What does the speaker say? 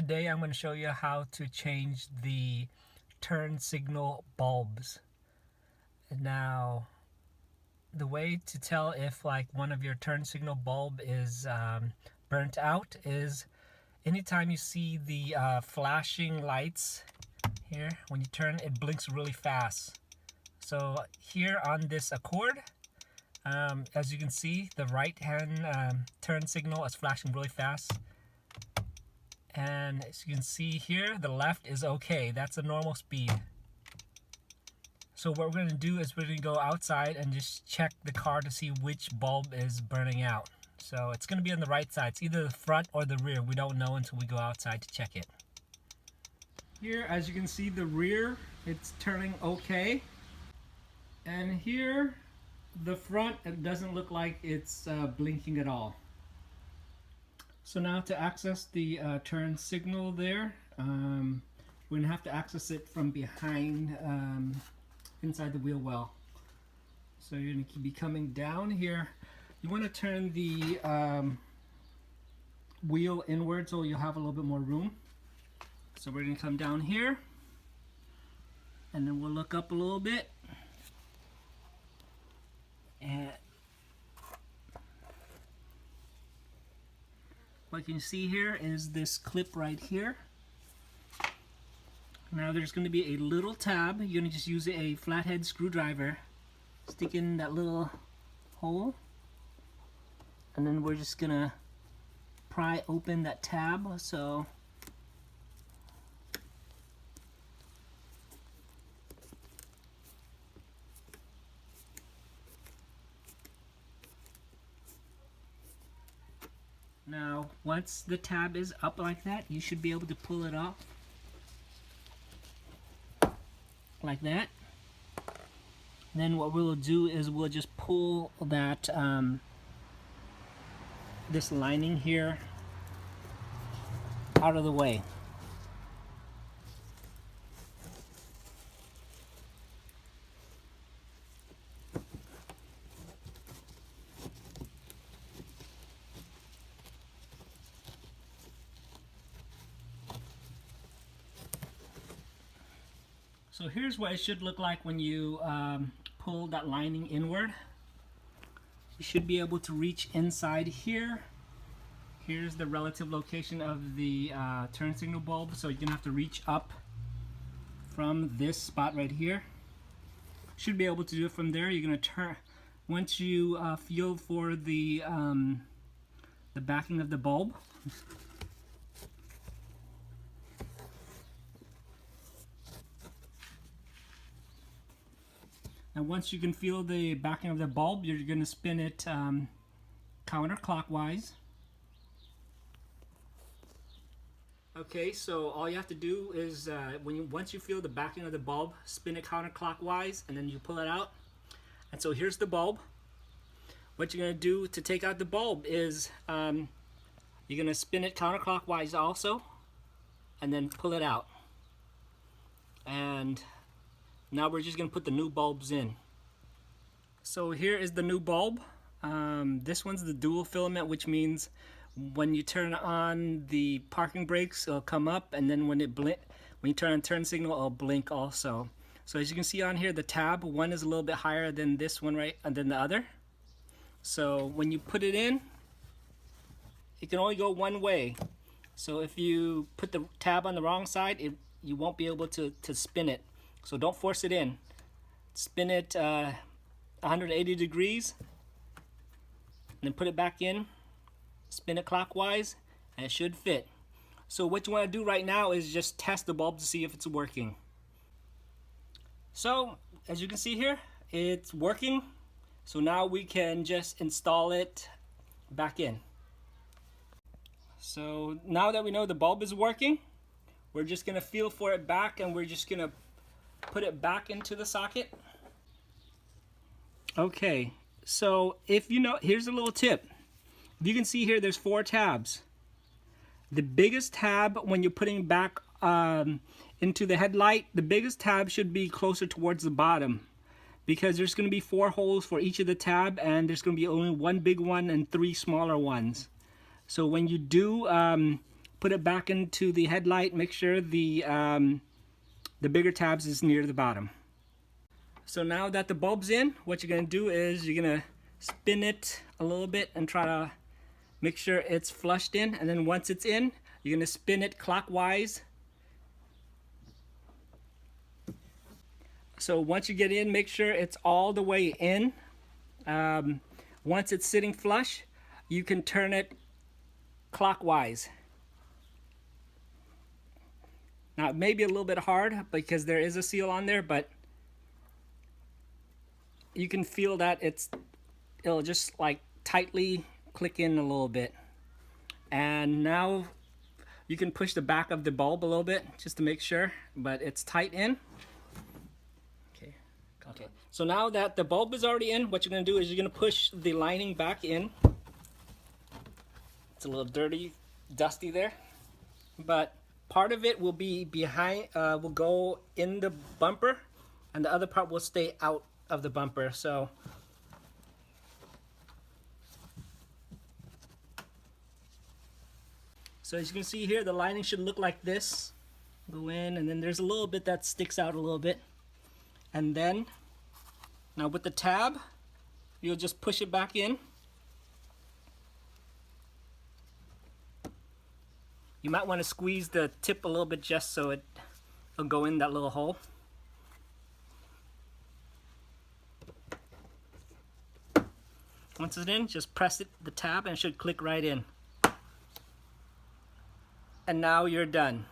Today I'm going to show you how to change the turn signal bulbs. Now, the way to tell if like one of your turn signal bulb is burnt out is anytime you see the flashing lights here, when you turn it blinks really fast. So here on this Accord, as you can see, the right hand turn signal is flashing really fast. And as you can see here, the left is okay. That's a normal speed. So what we're going to do is we're going to go outside and just check the car to see which bulb is burning out. So it's going to be on the right side. It's either the front or the rear. We don't know until we go outside to check it. Here, as you can see, the rear, it's turning okay. And here, the front, it doesn't look like it's blinking at all. So now to access the turn signal there, we're going to have to access it from behind, inside the wheel well. So you're going to be coming down here. You want to turn the wheel inward so you'll have a little bit more room. So we're going to come down here, and then we'll look up a little bit. And what you can see here is this clip right here. Now there's going to be a little tab. You're going to just use a flathead screwdriver, stick in that little hole, and then we're just going to pry open that tab. So now, once the tab is up like that, you should be able to pull it off like that. Then what we'll do is we'll just pull that this lining here out of the way. So here's what it should look like when you pull that lining inward. You should be able to reach inside here. Here's the relative location of the turn signal bulb. So you're gonna have to reach up from this spot right here. Should be able to do it from there. You're gonna turn, once you feel for the backing of the bulb. And once you can feel the backing of the bulb, you're going to spin it counterclockwise. Okay, so all you have to do is once you feel the backing of the bulb, spin it counterclockwise, and then you pull it out. And so here's the bulb. What you're going to do to take out the bulb is you're going to spin it counterclockwise also, and then pull it out. And now we're just going to put the new bulbs in. So here is the new bulb. This one's the dual filament, which means when you turn on the parking brakes, it'll come up, and then when you turn on turn signal, it'll blink also. So as you can see on here, the tab, one is a little bit higher than this one, right, and then the other. So when you put it in, it can only go one way. So if you put the tab on the wrong side, you won't be able to spin it. So don't force it in. Spin it 180 degrees, and then put it back in. Spin it clockwise, and it should fit. So what you want to do right now is just test the bulb to see if it's working. So as you can see here, it's working. So now we can just install it back in. So now that we know the bulb is working, we're just going to feel for it back, and we're just going to put it back into the socket. Okay, so if you know, here's a little tip. If you can see here, there's 4 tabs. The biggest tab, when you're putting back into the headlight, the biggest tab should be closer towards the bottom, because there's going to be 4 holes for each of the tab, and there's going to be only one big one and 3 smaller ones. So when you do put it back into the headlight. Make sure the bigger tabs is near the bottom. So now that the bulb's in, what you're gonna do is you're gonna spin it a little bit and try to make sure it's flushed in, and then once it's in, you're gonna spin it clockwise. So once you get in, make sure it's all the way in. Once it's sitting flush, you can turn it clockwise. Now it may be a little bit hard because there is a seal on there, but you can feel that it'll just like tightly click in a little bit. And now you can push the back of the bulb a little bit just to make sure, but it's tight in. Okay, so now that the bulb is already in, what you're going to do is you're going to push the lining back in. It's a little dirty, dusty there, but part of it will be behind, will go in the bumper, and the other part will stay out of the bumper. So as you can see here, the lining should look like this. Go in, and then there's a little bit that sticks out a little bit. And then, now with the tab, you'll just push it back in. You might want to squeeze the tip a little bit just so it'll go in that little hole. Once it's in, just press the tab and it should click right in. And now you're done.